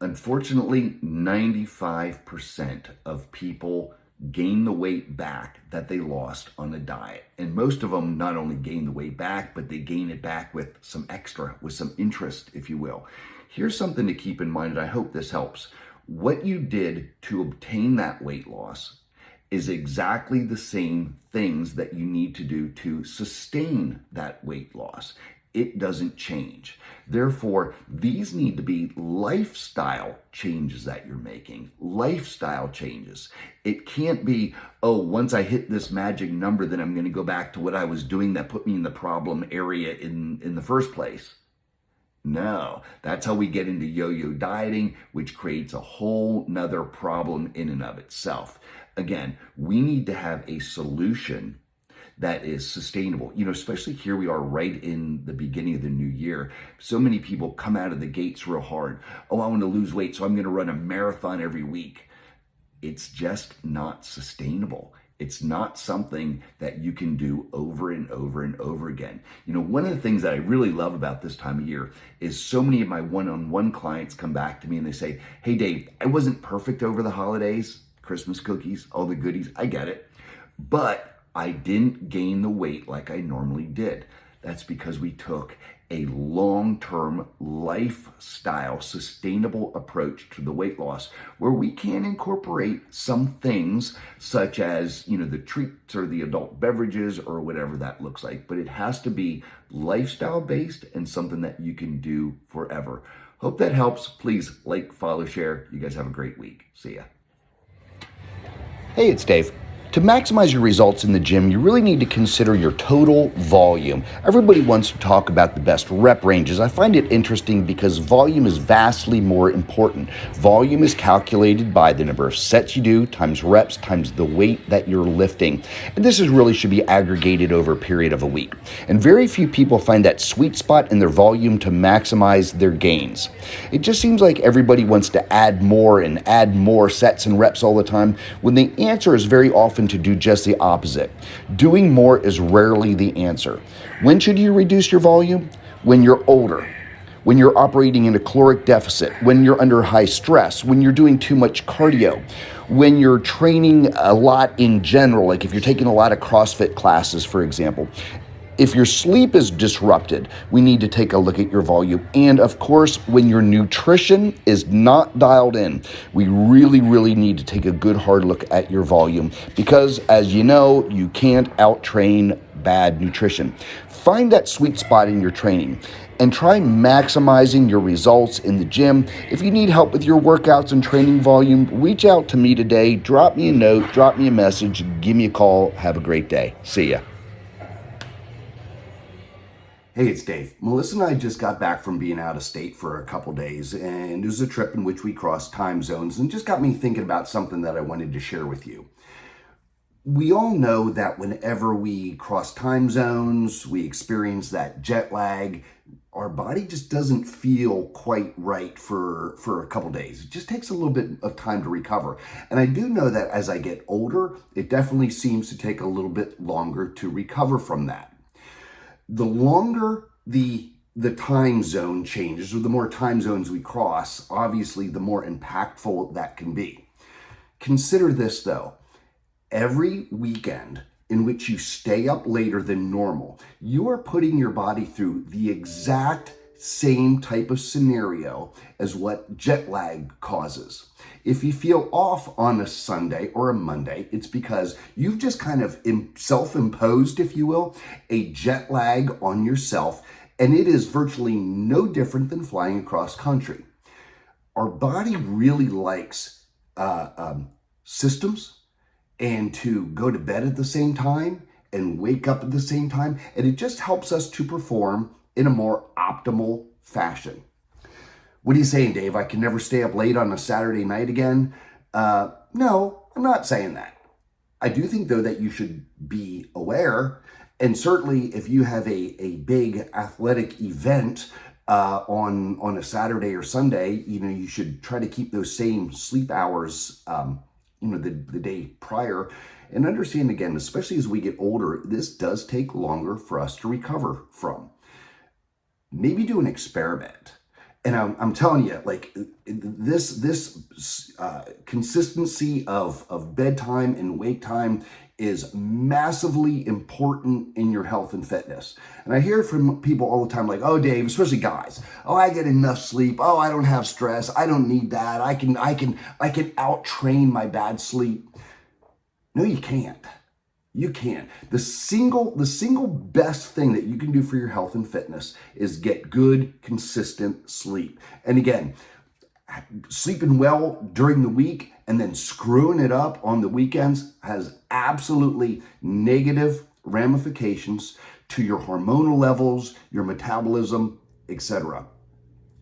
Unfortunately, 95% of people gain the weight back that they lost on a diet. And most of them not only gain the weight back, but they gain it back with some extra, with some interest, if you will. Here's something to keep in mind, and I hope this helps. What you did to obtain that weight loss is exactly the same things that you need to do to sustain that weight loss. It doesn't change. Therefore, these need to be lifestyle changes that you're making, lifestyle changes. It can't be, oh, once I hit this magic number, then I'm going to go back to what I was doing that put me in the problem area in the first place. No, that's how we get into yo-yo dieting, which creates a whole nother problem in and of itself. Again, we need to have a solution that is sustainable. Especially here we are right in the beginning of the new year. So many people come out of the gates real hard. Oh, I want to lose weight, so I'm going to run a marathon every week. It's just not sustainable. It's not something that you can do over and over and over again. One of the things that I really love about this time of year is so many of my one-on-one clients come back to me and they say, hey Dave, I wasn't perfect over the holidays, Christmas cookies, all the goodies, I get it. But I didn't gain the weight like I normally did. That's because we took a long-term lifestyle, sustainable approach to the weight loss where we can incorporate some things such as, the treats or the adult beverages or whatever that looks like. But it has to be lifestyle based and something that you can do forever. Hope that helps. Please like, follow, share. You guys have a great week. See ya. Hey, it's Dave. To maximize your results in the gym, you really need to consider your total volume. Everybody wants to talk about the best rep ranges. I find it interesting because volume is vastly more important. Volume is calculated by the number of sets you do times reps times the weight that you're lifting. And this really should be aggregated over a period of a week. And very few people find that sweet spot in their volume to maximize their gains. It just seems like everybody wants to add more sets and reps all the time, when the answer is very often to do just the opposite. Doing more is rarely the answer. When should you reduce your volume? When you're older, when you're operating in a caloric deficit, when you're under high stress, when you're doing too much cardio, when you're training a lot in general, like if you're taking a lot of CrossFit classes, for example. If your sleep is disrupted, we need to take a look at your volume. And of course, when your nutrition is not dialed in, we really, really need to take a good hard look at your volume because, as you know, you can't out-train bad nutrition. Find that sweet spot in your training and try maximizing your results in the gym. If you need help with your workouts and training volume, reach out to me today. Drop me a note, drop me a message, give me a call. Have a great day. See ya. Hey, it's Dave. Melissa and I just got back from being out of state for a couple days, and it was a trip in which we crossed time zones and just got me thinking about something that I wanted to share with you. We all know that whenever we cross time zones, we experience that jet lag, our body just doesn't feel quite right for a couple days. It just takes a little bit of time to recover. And I do know that as I get older, it definitely seems to take a little bit longer to recover from that. The longer the time zone changes, or the more time zones we cross, obviously the more impactful that can be. Consider this though, every weekend in which you stay up later than normal, you are putting your body through the exact same type of scenario as what jet lag causes. If you feel off on a Sunday or a Monday, it's because you've just kind of self-imposed, if you will, a jet lag on yourself, and it is virtually no different than flying across country. Our body really likes systems and to go to bed at the same time and wake up at the same time, and it just helps us to perform in a more optimal fashion. What are you saying, Dave? I can never stay up late on a Saturday night again? No, I'm not saying that. I do think, though, that you should be aware, and certainly if you have a big athletic event on a Saturday or Sunday, you should try to keep those same sleep hours, the day prior. And understand, again, especially as we get older, this does take longer for us to recover from. Maybe do an experiment And I'm telling you, like this consistency of bedtime and wake time is massively important in your health and fitness. And I hear from people all the time, like, "Oh, Dave," especially guys, "Oh, I get enough sleep. Oh, I don't have stress. I don't need that. I can out train my bad sleep." No, you can't. You can. The single best thing that you can do for your health and fitness is get good, consistent sleep. And again, sleeping well during the week and then screwing it up on the weekends has absolutely negative ramifications to your hormonal levels, your metabolism, etc.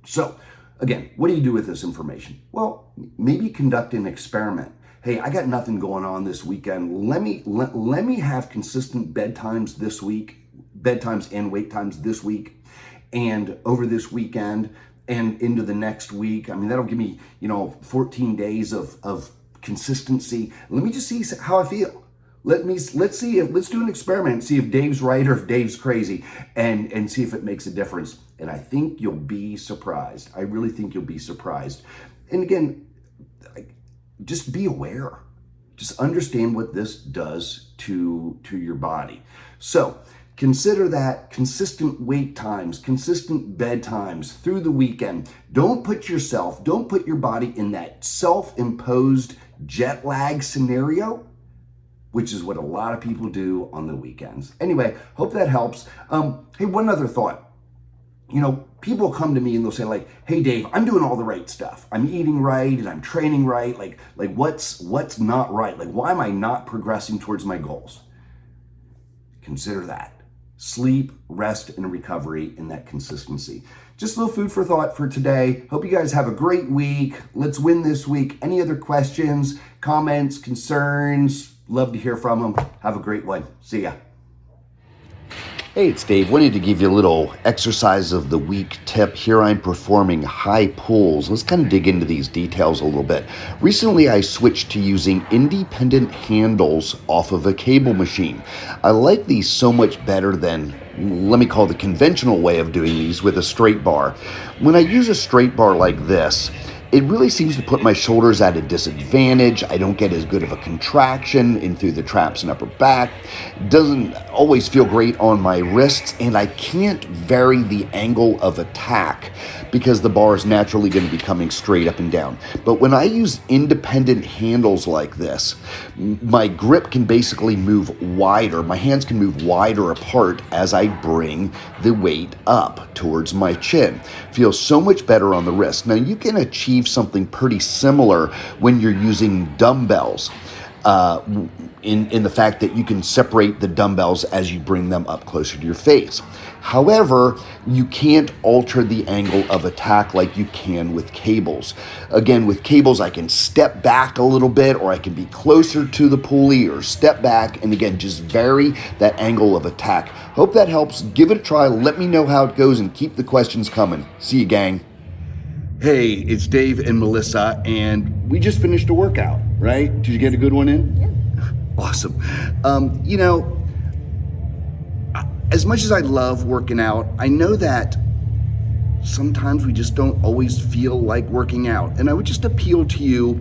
So, again, what do you do with this information? Well, maybe conduct an experiment. Hey, I got nothing going on this weekend. Let me have consistent bedtimes this week, bedtimes and wake times this week, and over this weekend and into the next week. I mean, that'll give me 14 days of consistency. Let me just see how I feel. Let's do an experiment, see if Dave's right or if Dave's crazy, and see if it makes a difference. And I think you'll be surprised. I really think you'll be surprised. And again, just be aware. Just understand what this does to your body. So consider that consistent wake times, consistent bedtimes through the weekend. Don't put your body in that self-imposed jet lag scenario, which is what a lot of people do on the weekends. Anyway, hope that helps. Hey, one other thought. People come to me and they'll say, like, "Hey, Dave, I'm doing all the right stuff. I'm eating right and I'm training right. Like what's not right? Like, why am I not progressing towards my goals?" Consider that. Sleep, rest, and recovery, and that consistency. Just a little food for thought for today. Hope you guys have a great week. Let's win this week. Any other questions, comments, concerns? Love to hear from them. Have a great one. See ya. Hey, it's Dave. Wanted to give you a little exercise of the week tip. Here I'm performing high pulls. Let's kind of dig into these details a little bit. Recently, I switched to using independent handles off of a cable machine. I like these so much better than, let me call the conventional way of doing these with a straight bar. When I use a straight bar like this, it really seems to put my shoulders at a disadvantage. I don't get as good of a contraction in through the traps and upper back. It doesn't always feel great on my wrists, and I can't vary the angle of attack because the bar is naturally going to be coming straight up and down. But when I use independent handles like this, my grip can basically move wider. My hands can move wider apart as I bring the weight up towards my chin. Feels so much better on the wrist. Now, you can achieve something pretty similar when you're using dumbbells, in the fact that you can separate the dumbbells as you bring them up closer to your face. However, you can't alter the angle of attack like you can with cables. Again, with cables, I can step back a little bit, or I can be closer to the pulley or step back, and again, just vary that angle of attack. Hope that helps. Give it a try. Let me know how it goes, and keep the questions coming. See you, gang. Hey, it's Dave and Melissa, and we just finished a workout, right? Did you get a good one in? Yeah. Awesome. As much as I love working out, I know that sometimes we just don't always feel like working out. And I would just appeal to you,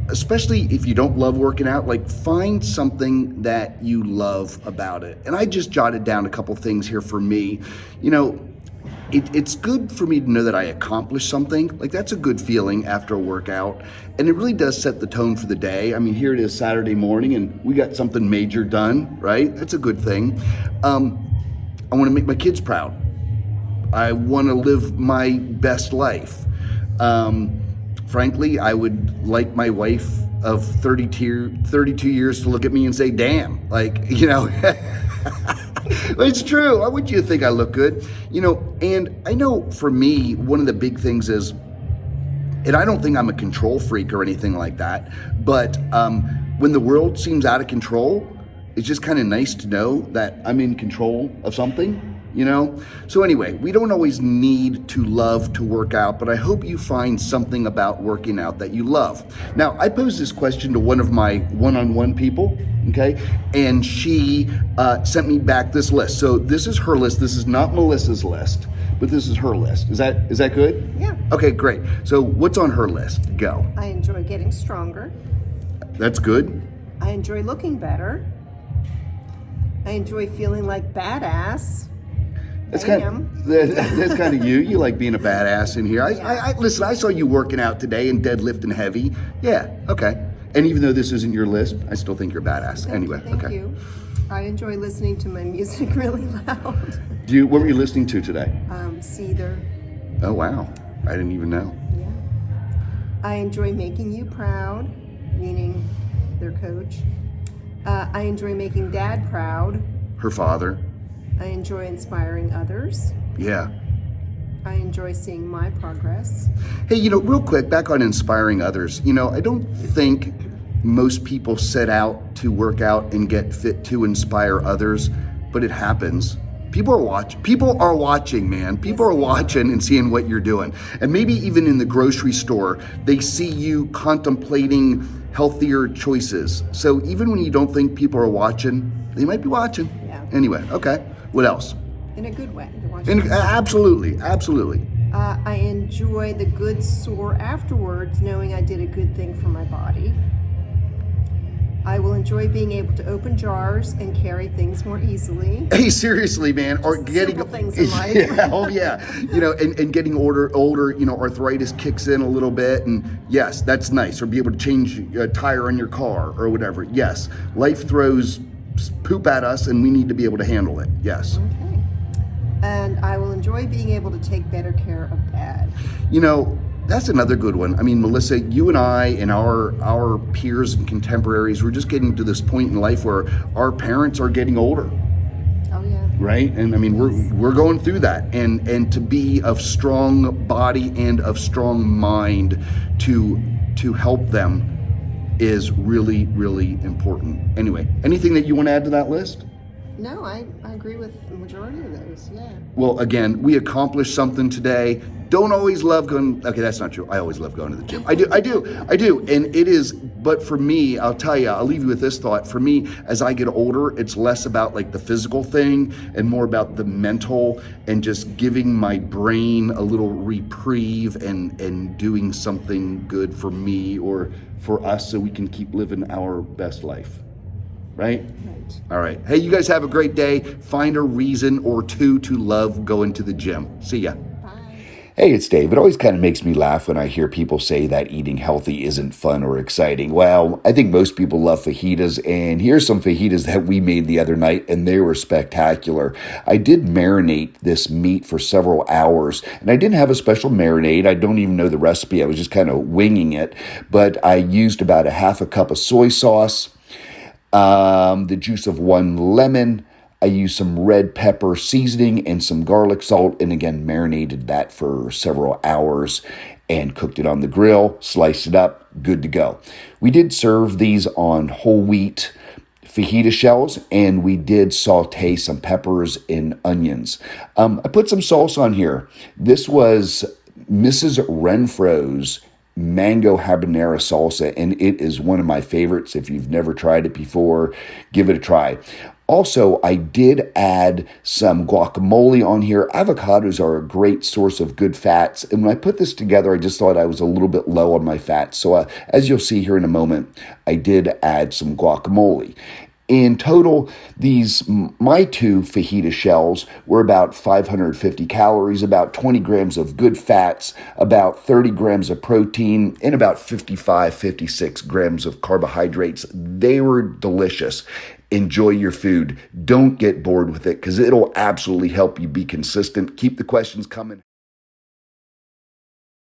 especially if you don't love working out, like, find something that you love about it. And I just jotted down a couple things here for me. It's good for me to know that I accomplished something. Like, that's a good feeling after a workout. And it really does set the tone for the day. I mean, here it is Saturday morning and we got something major done, right? That's a good thing. I want to make my kids proud. I want to live my best life. Frankly, I would like my wife of 32 years to look at me and say, "Damn," It's true. I want you to think I look good, and I know for me, one of the big things is, and I don't think I'm a control freak or anything like that, but when the world seems out of control, it's just kind of nice to know that I'm in control of something. you know? So anyway, we don't always need to love to work out, but I hope you find something about working out that you love. Now, I posed this question to one of my one-on-one people, okay? And she sent me back this list. So this is her list. This is not Melissa's list, but this is her list. Is that good? Yeah. Okay, great. So what's on her list? Go. I enjoy getting stronger. That's good. I enjoy looking better. I enjoy feeling like badass. That's kind of you. You like being a badass in here. I listen, I saw you working out today and deadlifting heavy. Yeah, okay. And even though this isn't your list, I still think you're badass. Anyway, Thank you. I enjoy listening to my music really loud. What were you listening to today? Seether. Oh, wow. I didn't even know. Yeah. I enjoy making you proud, meaning their coach. I enjoy making Dad proud. Her father. I enjoy inspiring others. Yeah. I enjoy seeing my progress. Hey, real quick, back on inspiring others. I don't think most people set out to work out and get fit to inspire others, but it happens. People are watching, man. People are watching and seeing what you're doing. And maybe even in the grocery store, they see you contemplating healthier choices. So even when you don't think people are watching, they might be watching. Yeah. Anyway, okay. What else? In a good way. Absolutely. I enjoy the good sore afterwards, knowing I did a good thing for my body. I will enjoy being able to open jars and carry things more easily. Hey, seriously, man. Or getting simple things in life. Yeah, oh yeah. And getting older, arthritis kicks in a little bit, and yes, that's nice. Or be able to change a tire on your car or whatever. Yes, life throws poop at us, and we need to be able to handle it. Yes. Okay. And I will enjoy being able to take better care of Dad. That's another good one. I mean, Melissa, you and I and our peers and contemporaries, we're just getting to this point in life where our parents are getting older. Oh yeah. Right? And I mean, we're going through that, and to be of strong body and of strong mind to help them is really, really important. Anyway, anything that you want to add to that list? No, I agree with the majority of those, yeah. Well, again, we accomplished something today. Don't always love going, okay, that's not true. I always love going to the gym. I do. And it is, but for me, I'll tell you, I'll leave you with this thought. For me, as I get older, it's less about like the physical thing and more about the mental and just giving my brain a little reprieve and doing something good for me or for us so we can keep living our best life. Right? All right. Hey, you guys have a great day. Find a reason or two to love going to the gym. See ya. Hey, it's Dave. It always kind of makes me laugh when I hear people say that eating healthy isn't fun or exciting. Well, I think most people love fajitas, and here's some fajitas that we made the other night, and they were spectacular. I did marinate this meat for several hours, and I didn't have a special marinade. I don't even know the recipe. I was just kind of winging it, but I used about a half a cup of soy sauce, the juice of one lemon. I used some red pepper seasoning and some garlic salt, and again, marinated that for several hours and cooked it on the grill, sliced it up, good to go. We did serve these on whole wheat fajita shells, and we did saute some peppers and onions. I put some sauce on here. This was Mrs. Renfro's mango habanero salsa, and it is one of my favorites. If you've never tried it before, give it a try. Also, I did add some guacamole on here. Avocados are a great source of good fats, and when I put this together, I just thought I was a little bit low on my fats. So as you'll see here in a moment, I did add some guacamole. In total, my two fajita shells were about 550 calories, about 20 grams of good fats, about 30 grams of protein, and about 56 grams of carbohydrates. They were delicious. Enjoy your food. Don't get bored with it because it'll absolutely help you be consistent. Keep the questions coming.